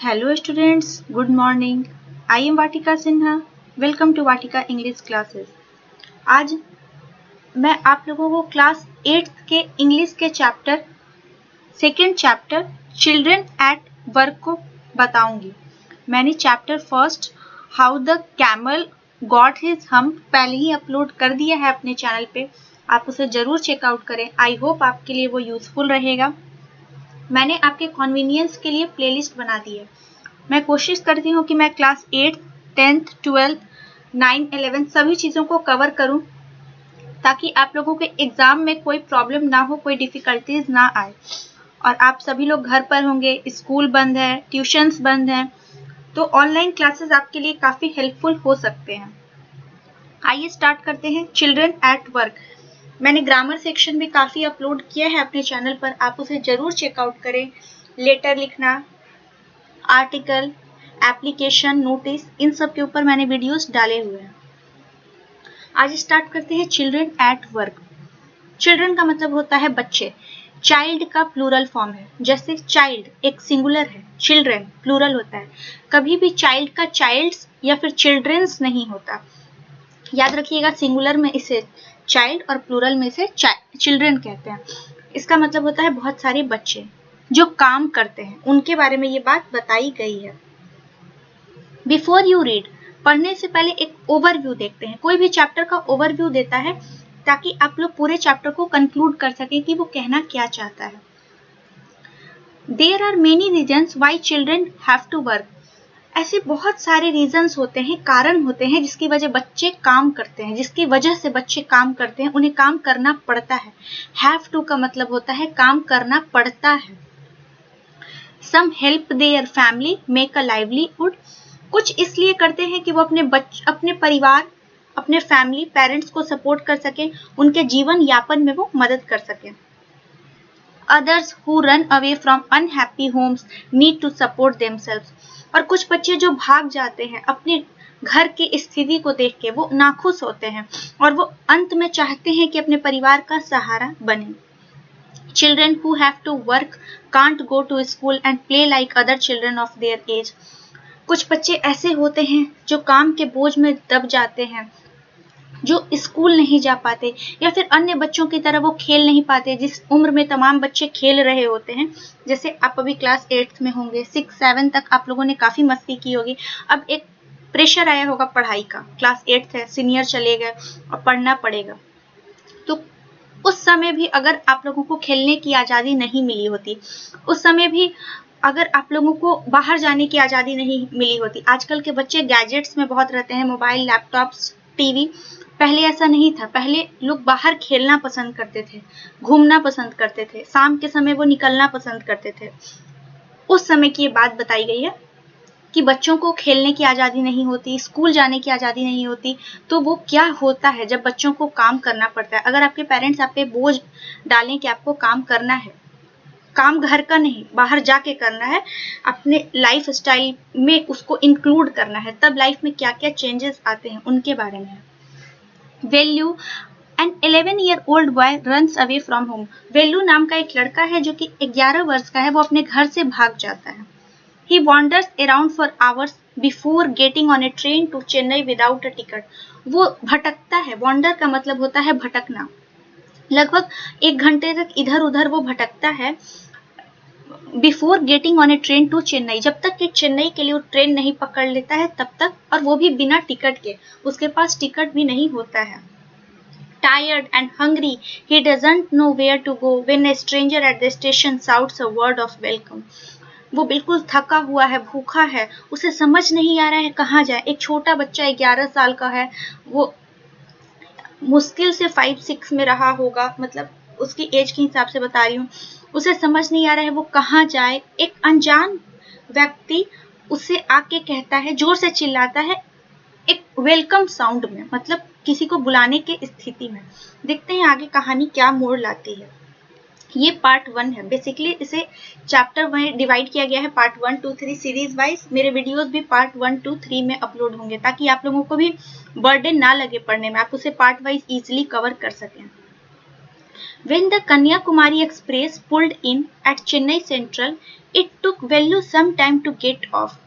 Hello students, good morning. I am Vatika Sinha. Welcome to Vatika English classes. आज मैं आप लोगों को क्लास 8th के इंग्लिश के second chapter children at work को बताऊंगी। मैंने chapter first how the camel got his hump पहले ही अपलोड कर दिया है अपने चैनल पे, आप उसे जरूर चेकआउट करें। आई होप आपके लिए वो यूजफुल रहेगा। मैंने आपके कन्वीनियंस के लिए प्लेलिस्ट बना दी है। मैं कोशिश करती हूँ कि मैं क्लास 8th, 10th, 12th, 9, 11 सभी चीज़ों को कवर करूँ ताकि आप लोगों के एग्ज़ाम में कोई प्रॉब्लम ना हो, कोई डिफ़िकल्टीज ना आए। और आप सभी लोग घर पर होंगे, स्कूल बंद है, ट्यूशन्स बंद हैं, तो ऑनलाइन क्लासेस आपके लिए काफ़ी हेल्पफुल हो सकते हैं। आइए स्टार्ट करते हैं। चिल्ड्रन एट वर्क, मैंने ग्रामर सेक्शन भी काफ़ी अपलोड किया है अपने चैनल पर, आप उसे ज़रूर चेकआउट करें। लेटर लिखना, आर्टिकल, एप्लीकेशन, नोटिस, इन सब के ऊपर मैंने वीडियोस डाले हुए हैं। आज स्टार्ट करते हैं चिल्ड्रन एट वर्क। चिल्ड्रन का मतलब होता है बच्चे, चाइल्ड का प्लूरल फॉर्म है। जैसे चाइल्ड एक सिंगुलर है, चिल्ड्रन प्लूरल होता है। कभी भी चाइल्ड का चाइल्ड्स या फिर चिल्ड्रंस नहीं होता। याद रखिएगा, सिंगुलर में इसे चाइल्ड और प्लूरल में इसे चिल्ड्रन कहते हैं। इसका मतलब होता है बहुत सारे बच्चे जो काम करते हैं, उनके बारे में ये बात बताई गई है। बिफोर यू रीड, पढ़ने से पहले एक ओवरव्यू देखते हैं। कोई भी चैप्टर का ओवरव्यू देता है ताकि आप लोग पूरे चैप्टर को कंक्लूड कर सकें कि वो कहना क्या चाहता है। There are many reasons why children have to work, ऐसे बहुत सारे रीजन्स होते हैं, कारण होते हैं जिसकी वजह बच्चे काम करते हैं, जिसकी वजह से बच्चे काम करते हैं, उन्हें काम करना पड़ता है। हैव टू का मतलब होता है काम करना पड़ता है। Some help their family make a livelihood, कुछ इसलिए करते हैं कि वो अपने परिवार, अपने फैमिली, पेरेंट्स को सपोर्ट कर सकें, उनके जीवन यापन में वो मदद कर सकें। Others who run away from unhappy homes need to support themselves, और कुछ बच्चे जो भाग जाते हैं अपने घर की स्थिति को देख के, वो नाखुश होते हैं और वो अंत में चाहते हैं कि अपने परिवार का सहारा बने। Children who have to work can't go to school and play like other children of their age. कुछ बच्चे ऐसे होते हैं जो काम के बोझ में दब जाते हैं, जो स्कूल नहीं जा पाते या फिर अन्य बच्चों की तरह वो खेल नहीं पाते जिस उम्र में तमाम बच्चे खेल रहे होते हैं। जैसे आप अभी क्लास 8th में होंगे, 6, 7 तक आप लोगों ने काफ़ी मस्ती की होगी। अब एक प्रेशर आया होगा पढ़ाई का, क्लास 8th है, सीनियर चले गए और पढ़ना पड़ेगा। तो उस समय भी अगर आप लोगों को खेलने की आज़ादी नहीं मिली होती, उस समय भी अगर आप लोगों को बाहर जाने की आज़ादी नहीं मिली होती। आजकल के बच्चे गैजेट्स में बहुत रहते हैं, मोबाइल, लैपटॉप्स, टीवी। पहले ऐसा नहीं था, पहले लोग बाहर खेलना पसंद करते थे, घूमना पसंद करते थे, शाम के समय वो निकलना पसंद करते थे। उस समय की ये बात बताई गई है कि बच्चों को खेलने की आज़ादी नहीं होती, स्कूल जाने की आज़ादी नहीं होती। तो वो क्या होता है जब बच्चों को काम करना पड़ता है। अगर आपके पेरेंट्स आप पे बोझ डालें कि आपको काम करना है, काम घर का नहीं, बाहर जाके करना है, अपने लाइफ स्टाइल में उसको इंक्लूड करना है, तब लाइफ में क्या क्या चेंजेस आते हैं उनके बारे में है। Velu, an 11-year-old boy runs away from home. Velu नाम का एक लड़का है जो कि 11 वर्ष का है, वो अपने घर से भाग जाता है। He wanders around for hours before getting on a train to Chennai without a ticket. वो भटकता है, wander का मतलब होता है भटकना। लगभग 1 घंटे तक इधर उधर वो भटकता है। Before getting on a train to Chennai, जब तक कि चेन्नई के लिए वो ट्रेन नहीं पकड़ लेता है तब तक, और वो भी बिना टिकट के, उसके पास टिकट भी नहीं होता है। Tired and hungry, he doesn't know where to go when a stranger at the station shouts a word of welcome. वो बिल्कुल थका हुआ है, भूखा है, उसे समझ नहीं आ रहा है कहाँ जाए। एक छोटा बच्चा 11 साल का है, वो मुश्किल से 5-6 में रहा होगा, मतलब उसकी एज के हिसाब से बता रही हूँ। उसे समझ नहीं आ रहा है वो कहाँ जाए। एक अनजान व्यक्ति उससे आके कहता है, जोर से चिल्लाता है, एक वेलकम साउंड में, मतलब किसी को बुलाने के स्थिति में। देखते हैं आगे कहानी क्या मोड़ लाती है। ये पार्ट 1 है। बेसिकली इसे चैप्टर में डिवाइड किया गया है, पार्ट 1, 2, 3 सीरीज वाइज। मेरे वीडियोस भी पार्ट 1, 2, 3 में अपलोड होंगे ताकि आप लोगों को भी बर्डन ना लगे पढ़ने में, आप उसे पार्ट वाइज इजीली कवर कर सकें। When the Kanyakumari Express pulled in at Chennai Central, it took Vellu some time to get off.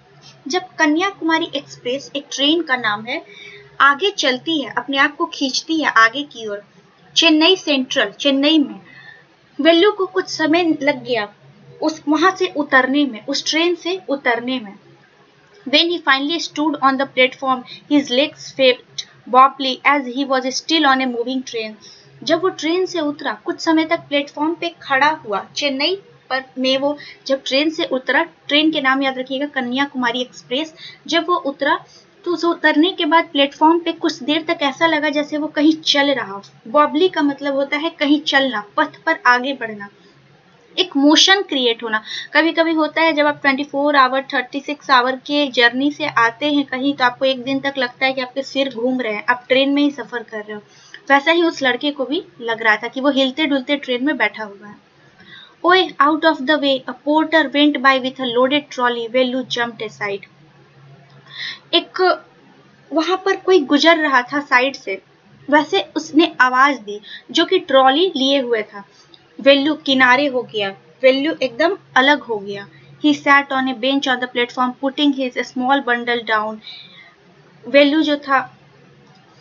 जब कन्याकुमारी एक्सप्रेस, एक ट्रेन का नाम है, आगे चलती है, अपने आप को खींचती है आगे की ओर, चेन्नई सेंट्रल, चेन्नई में, वेल्लू को कुछ समय लग गया उस वहां से उतरने में, उस ट्रेन से उतरने में. When he finally stood on the platform, his legs felt wobbly as he was still on a moving train. जब वो ट्रेन से उतरा, कुछ समय तक प्लेटफॉर्म पे खड़ा हुआ, चेन्नई पर में वो जब ट्रेन से उतरा, ट्रेन के नाम याद रखिएगा कन्याकुमारी एक्सप्रेस, जब वो उतरा तो उस उतरने के बाद प्लेटफॉर्म पे कुछ देर तक ऐसा लगा जैसे वो कहीं चल रहा. वॉबली का मतलब होता है कहीं चलना, पथ पर आगे बढ़ना, एक मोशन क्रिएट होना. कभी कभी होता है जब आप 24 आवर 36 आवर के जर्नी से आते हैं कहीं, तो आपको एक दिन तक लगता है कि आपके सिर घूम रहे हैं, आप ट्रेन में ही सफर कर रहे हो. वैसा ही उस लड़के को भी लग रहा था कि वो हिलते डुलते ट्रेन में बैठा हुआ है. ओए, out of the way, a porter went by with a loaded trolley. Vellu jumped aside. एक वहां पर कोई गुजर रहा था साइड से, वैसे उसने आवाज दी, जो कि ट्रॉली लिए हुए था. वेल्लू किनारे हो गया, वेल्लू एकदम अलग हो गया. He sat on a bench on the platform, putting his small bundle down. वेल्लू जो था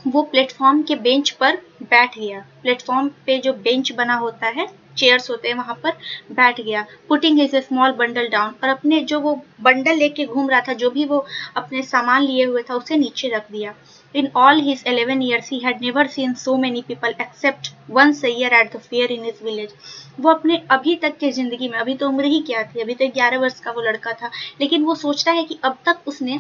वो प्लेटफॉर्म के बेंच पर बैठ गया. प्लेटफॉर्म पे जो बेंच बना होता है, चेयर्स होते हैं, वहां पर बैठ गया. Putting his small bundle down. और अपने जो वो बंडल लेके घूम रहा था, जो भी वो अपने सामान लिए हुए था, उसे नीचे रख दिया. In all his 11 years, he had never seen so many people except once a year at the fair in his village. वो अपने अभी तक के जिंदगी में, अभी तो उम्र ही क्या थी, अभी तो 11 वर्ष का वो लड़का था, लेकिन वो सोचता है कि अब तक उसने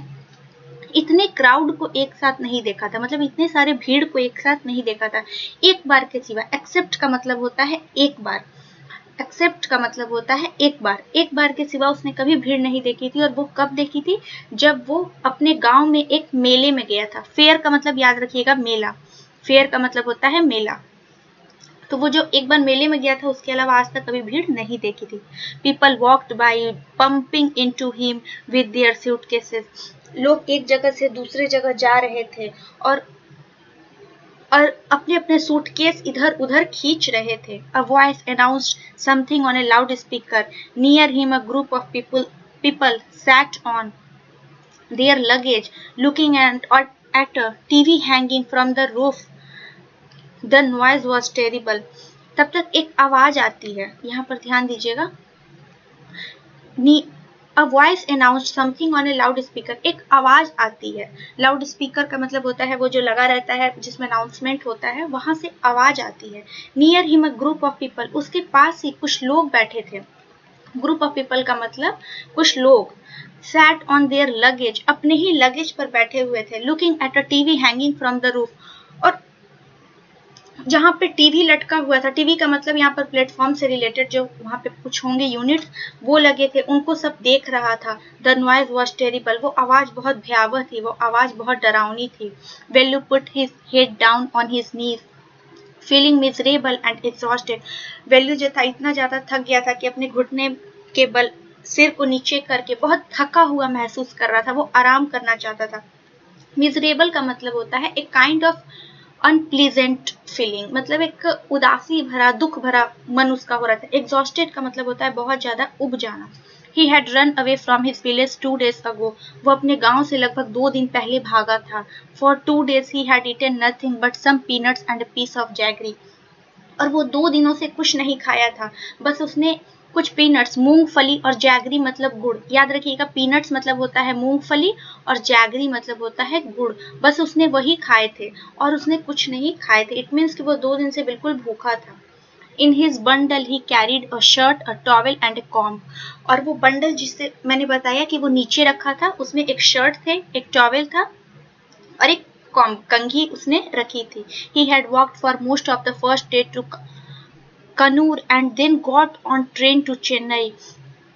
इतने क्राउड को एक साथ नहीं देखा था, मतलब इतने सारे भीड़ को एक साथ नहीं देखा था एक बार के सिवा. एक्सेप्ट का मतलब होता है एक बार, एक्सेप्ट का मतलब होता है एक बार के सिवा उसने कभी भीड़ नहीं देखी थी. और वो कब देखी थी? जब वो अपने गांव में एक मेले में गया था. फेयर का मतलब याद रखिएगा मेला, फेयर का मतलब होता है मेला. तो वो जो एक बार मेले में गया था, उसके अलावा आज तक कभी भीड़ नहीं देखी थी. People walked by bumping into him with their suitcases. लोग एक जगह से दूसरे जगह जा रहे थे और अपने अपने सूटकेस इधर उधर खींच रहे थे. A voice announced something on A loud speaker. Near him a group of people sat on their luggage looking at a TV hanging from the roof. The noise was terrible. तब तक एक आवाज आती है, यहाँ पर ध्यान दीजिएगा. A voice announced something on a loudspeaker. एक आवाज आती है. लाउड स्पीकर का मतलब होता है वो जो लगा रहता है जिसमें अनाउंसमेंट होता है, वहां से आवाज आती है. Near him a group of people. उसके पास ही कुछ लोग बैठे थे. ग्रुप ऑफ पीपल का मतलब कुछ लोग. Sat on their luggage. अपने ही लगेज पर बैठे हुए थे. Looking at a TV hanging from the roof. और जहाँ पे टीवी लटका हुआ था, टीवी का मतलब यहाँ पर प्लेटफॉर्म से रिलेटेड जो वहाँ पे कुछ होंगे यूनिट्स, वो लगे थे, उनको सब देख रहा था. The noise was terrible. वो आवाज बहुत भयावह थी, वो आवाज बहुत डरावनी थी. Vellu put his head down on his knees feeling miserable and exhausted. Vellu जो था इतना ज्यादा थक गया था कि अपने घुटने के बल सिर को नीचे करके बहुत थका हुआ महसूस कर रहा था. वो आराम करना चाहता था. मिजरेबल का मतलब होता है एक काइंड ऑफ अनप्लीजेंट फीलिंग, मतलब एक उदासी भरा, दुख भरा मन उसका हो रहा था. एग्जॉस्टेड का मतलब होता है बहुत ज्यादा उब जाना. He had run away from his village 2 days ago. वो अपने गांव से लगभग 2 दिन पहले भागा था. For 2 days he had eaten nothing but some peanuts and a piece of jaggery. और वो 2 दिनों से कुछ नहीं खाया था, बस उसने कुछ पीनट्स, मूंगफली, और जैगरी मतलब गुड़. याद रखिएगा, पीनट्स मतलब होता है मूंगफली और जैगरी मतलब होता है गुड़. बस उसने वही खाए थे और उसने कुछ नहीं खाए थे. इट मीन्स कि वो 2 दिन से बिल्कुल भूखा था. In his bundle he carried a shirt, a towel and A comb. और वो बंडल जिससे मैंने बताया कि वो नीचे रखा था, उसमें एक शर्ट थे, एक टॉवेल था और एक कंघी उसने रखी थी. He had walked for most of the first day to Kannur and then got on train to Chennai.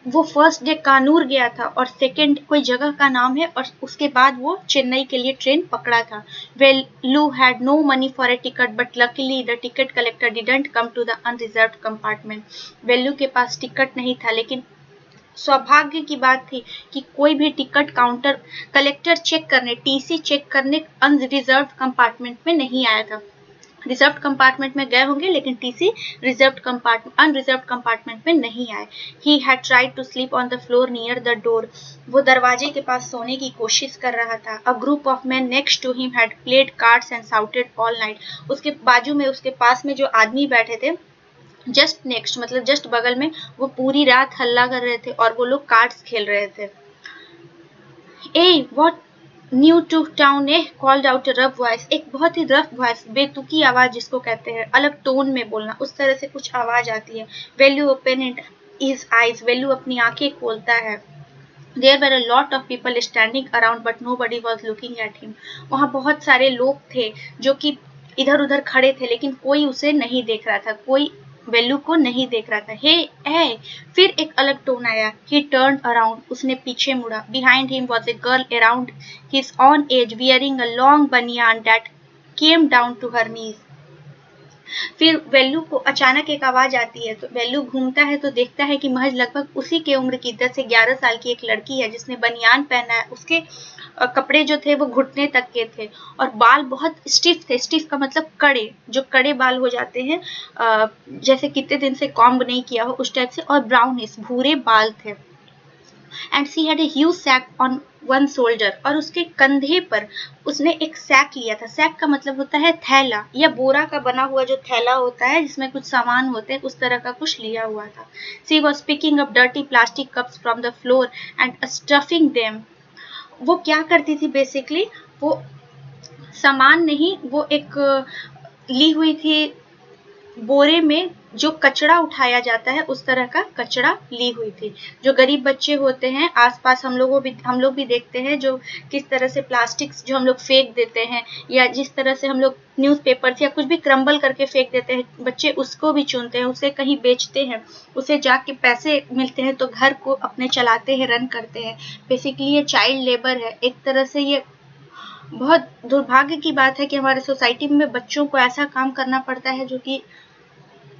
वो फर्स्ट डे कानूर गया था और सेकेंड कोई जगह का नाम है, और उसके बाद वो चेन्नई के लिए ट्रेन पकड़ा था. Vellu had no money for a ticket, but luckily the ticket collector didn't come to the unreserved compartment. वेल्लू के पास टिकट नहीं था, लेकिन सौभाग्य की बात थी कि कोई भी टिकट काउंटर कलेक्टर चेक करने, टीसी चेक करने अनरिजर्व्ड कंपार्टमेंट में नहीं आया था. रिजर्व कंपार्टमेंट में गए होंगे, लेकिन टीसी अनरिजर्व कंपार्टमेंट में नहीं आए। He had tried to sleep on the floor near the door, वो दरवाजे के पास सोने की कोशिश कर रहा था। A group of man next to him had played cards and shouted all night, उसके बाजू में, उसके पास में जो आदमी बैठे थे, जस्ट नेक्स्ट मतलब जस्ट बगल में, वो पूरी रात हल्ला कर रहे थे और वो लोग कार्ड्स खेल रहे थे। Eh what new to town eh called out a rough voice, एक बहुत ही रफ वॉइस, बेतुकी आवाज जिसको कहते हैं, अलग टोन में बोलना, उस तरह से कुछ आवाज आती है। Value open it his eyes, value अपनी आंखें खोलता है। There were a lot of people standing around but nobody was looking at him. वहाँ बहुत सारे लोग थे जो कि इधर उधर खड़े थे, लेकिन कोई उसे नहीं देख रहा था, कोई वेल्यू को नहीं देख रहा था। हे ए, फिर एक अलग टोन आया। He turned around, उसने पीछे मुड़ा। Behind him was a girl around his own age wearing a long banyan that came down to her knees. फिर वेल्यू को अचानक एक आवाज आती है, तो वेल्यू घूमता है तो देखता है कि महज लगभग उसी के उम्र की 10 से 11 साल की एक लड़की है जिसने बनियान पहना है। उसके कपड़े जो थे वो घुटने तक के थे और बाल बहुत स्टिफ थे। स्टिफ का मतलब कड़े, जो कड़े बाल हो जाते हैं, जैसे कितने दिन से कॉम्ब नहीं किया हो उस टाइप से, और ब्राउनिश भूरे बाल थे। And she had a huge sack on one shoulder, और उसके कंधे पर उसने एक सैक लिया था। सैक का मतलब होता है थैला या बोरा का बना हुआ जो थैला होता है जिसमें कुछ सामान होते हैं, उस तरह का कुछ लिया हुआ था। She was picking up dirty plastic cups from the floor and stuffing them. वो क्या करती थी बेसिकली, वो सामान नहीं, वो एक ली हुई थी बोरे में जो कचरा उठाया जाता है, उस तरह का कचरा ली हुई थी। जो गरीब बच्चे होते हैं आसपास, हम लोग भी देखते हैं जो किस तरह से प्लास्टिक्स जो हम लोग फेंक देते हैं, या जिस तरह से हम लोग न्यूज़पेपर या कुछ भी क्रम्बल करके फेंक देते हैं, बच्चे उसको भी चुनते हैं, उसे कहीं बेचते हैं, उसे जाके पैसे मिलते हैं तो घर को अपने चलाते हैं, रन करते हैं। बेसिकली ये चाइल्ड लेबर है एक तरह से। ये बहुत दुर्भाग्य की बात है कि हमारे सोसाइटी में बच्चों को ऐसा काम करना पड़ता है जो कि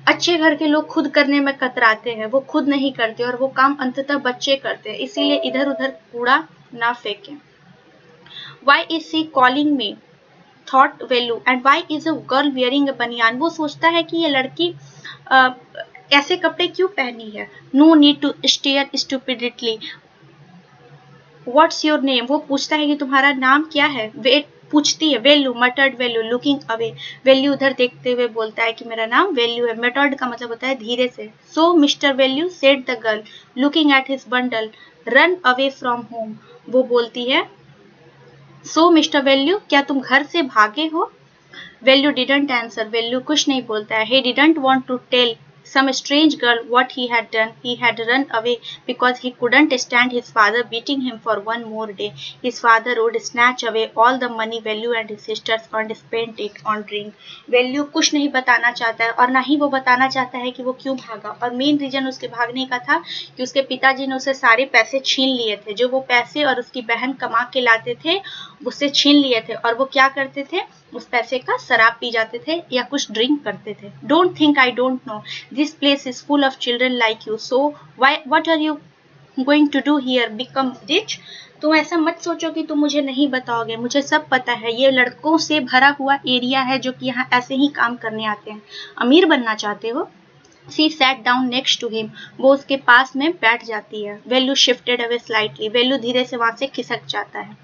अच्छे घर के लोग खुद करने में कतराते हैं, वो खुद नहीं करते और वो काम अंततः बच्चे करते हैं। इसीलिए इधर उधर कूड़ा ना फेंकें। Why is she calling me? Thought Velu, and why is a girl wearing a banyan? वो सोचता है कि ये लड़की ऐसे कपड़े क्यों पहनी है। No need to stare stupidly. What's your name? वो पूछता है कि तुम्हारा नाम क्या है। पूछती है value, मटर्ड value looking away. Value उधर देखते हुए बोलता है कि मेरा नाम वेल्यू है। मटर्ड का मतलब होता है धीरे से। So mister Vellu said the girl looking at his bundle, run away from home. वो बोलती है सो मिस्टर वेल्यू, क्या तुम घर से भागे हो? वेल्यू डिडंट आंसर, वेल्यू कुछ नहीं बोलता है। He didn't want to tell some strange girl what he had done. He had run away because he couldn't stand his father beating him for one more day. His father would snatch away all the money Value and his sisters earned, spent it on drink. Value कुछ नहीं बताना चाहता है और ना ही वो बताना चाहता है कि वो क्यों भागा। और मेन रीजन उसके भागने का था कि उसके पिताजी ने उसे सारे पैसे छीन लिए थे। जो वो पैसे और उसकी बहन कमा के लाते थे उससे छीन लिए थे, और वो क्या करते थे, उस पैसे का शराब पी जाते थे या कुछ ड्रिंक करते थे। Don't think I don't know, this place is full of children like you, so what are you going to do here, become rich. तुम ऐसा मत सोचो कि तुम मुझे नहीं बताओगे, मुझे सब पता है। ये लड़कों से भरा हुआ एरिया है जो कि यहाँ ऐसे ही काम करने आते हैं। अमीर बनना चाहते हो? She sat down next to him. वो उसके पास में बैठ जाती है। Value shifted away slightly. Value धीरे से वहाँ से खिसक जाता है।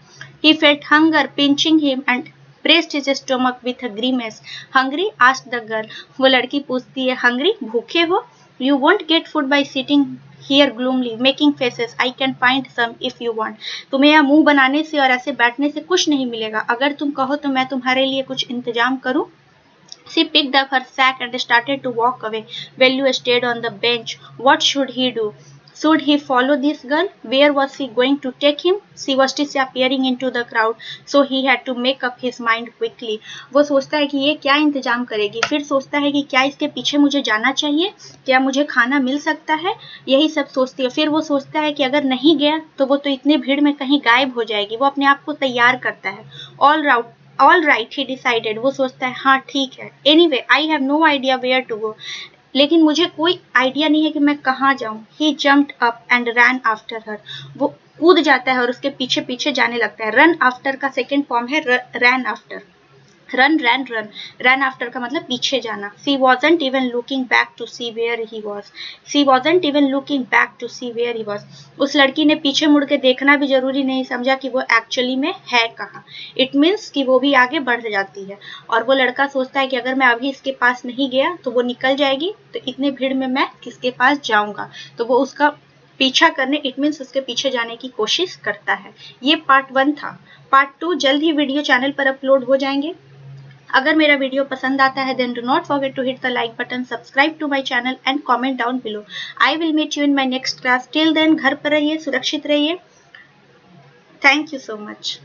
He felt hunger pinching him and pressed his stomach with a grimace. Hungry? asked the girl. वो लड़की पूछती है, hungry? भूखे हो? You won't get food by sitting here gloomily, making faces. I can find some if you want. तुम्हें यहाँ मुंह बनाने से और ऐसे बैठने से कुछ नहीं मिलेगा। अगर तुम कहो तो मैं तुम्हारे लिए कुछ इंतजाम करूँ। She picked up her sack and started to walk away. Value stayed on the bench. What should he do? Should he follow this girl? Where was he going to take him? She was disappearing into the crowd, so he had to make up his mind quickly. वो सोचता है कि ये क्या इंतजाम करेगी, फिर सोचता है कि क्या इसके पीछे मुझे जाना चाहिए, क्या मुझे खाना मिल सकता है, यही सब सोचती है। फिर वो सोचता है कि अगर नहीं गया तो वो तो इतने भीड़ में कहीं गायब हो जाएगी। वो अपने आप को तैयार करता है। ऑल राइट ही डिसाइडेड, वो सोचता है हाँ ठीक है। Anyway I have no idea where to go, लेकिन मुझे कोई आइडिया नहीं है कि मैं कहाँ जाऊँ। He jumped up and ran after her, वो कूद जाता है और उसके पीछे पीछे जाने लगता है। रन आफ्टर का सेकेंड फॉर्म है ran after. Run ran run, run after का मतलब पीछे जाना। She wasn't even looking back to see where he was, she wasn't even looking back to see where he was, उस लड़की ने पीछे मुड़ के देखना भी जरूरी नहीं समझा कि वो एक्चुअली में है कहाँ। इट मीन्स कि वो भी आगे बढ़ जाती है और वो लड़का सोचता है कि अगर मैं अभी इसके पास नहीं गया तो वो निकल जाएगी, तो इतने भीड़ में मैं किसके पास जाऊंगा, तो वो उसका पीछा करने, इट मीन्स उसके पीछे जाने की कोशिश करता है। ये पार्ट 1 था। पार्ट 2 जल्द ही वीडियो चैनल पर अपलोड हो जाएंगे। अगर मेरा वीडियो पसंद आता है then do not forget to hit the like button, subscribe to my channel and comment down below. I will meet you in my next class. Till then घर पर रहिए, सुरक्षित रहिए. Thank you so much.